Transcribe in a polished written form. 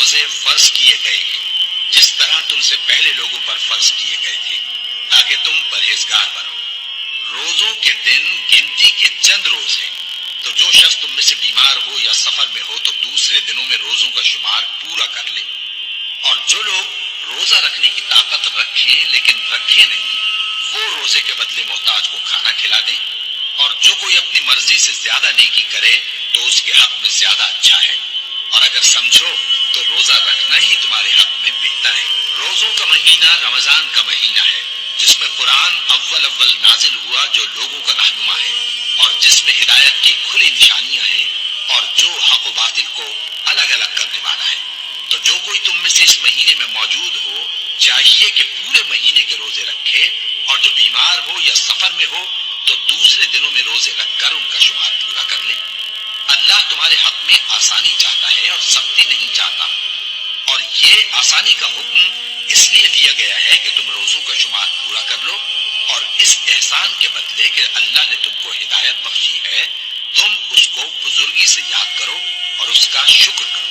روزے فرض کیے گئے ہیں جس طرح تم سے پہلے لوگوں پر فرض کیے گئے تھے تاکہ تم پرہیزگار بنو۔ روزوں کے دن گنتی کے چند روز ہیں، تو جو شخص تم میں سے بیمار ہو یا سفر میں ہو تو دوسرے دنوں میں روزوں کا شمار پورا کر لے۔ اور جو لوگ روزہ رکھنے کی طاقت رکھیں لیکن رکھیں نہیں، وہ روزے کے بدلے محتاج کو کھانا کھلا دیں۔ اور جو کوئی اپنی مرضی سے زیادہ نیکی کرے تو اس کے حق میں زیادہ اچھا ہے، اور اگر سمجھو تو روزہ رکھنا ہی تمہارے حق میں بہتر ہے۔ روزوں کا مہینہ رمضان کا مہینہ ہے جس میں قرآن اول نازل ہوا، جو لوگوں کا رہنما ہے اور جس میں ہدایت کی کھلی نشانیاں ہیں اور جو حق و باطل کو الگ الگ کرنے والا ہے۔ تو جو کوئی تم میں سے اس مہینے میں موجود ہو چاہیے کہ پورے مہینے کے روزے رکھے، اور جو بیمار ہو یا سفر میں ہو تو دوسرے دنوں میں روزے رکھ کر ان کا شمار پورا کر لے۔ اللہ تمہارے حق میں آسانی چاہتا ہے اور سختی نہیں چاہتا، اور یہ آسانی کا حکم اس لیے دیا گیا ہے کہ تم روزوں کا شمار پورا کر لو، اور اس احسان کے بدلے کہ اللہ نے تم کو ہدایت بخشی ہے تم اس کو بزرگی سے یاد کرو اور اس کا شکر کرو۔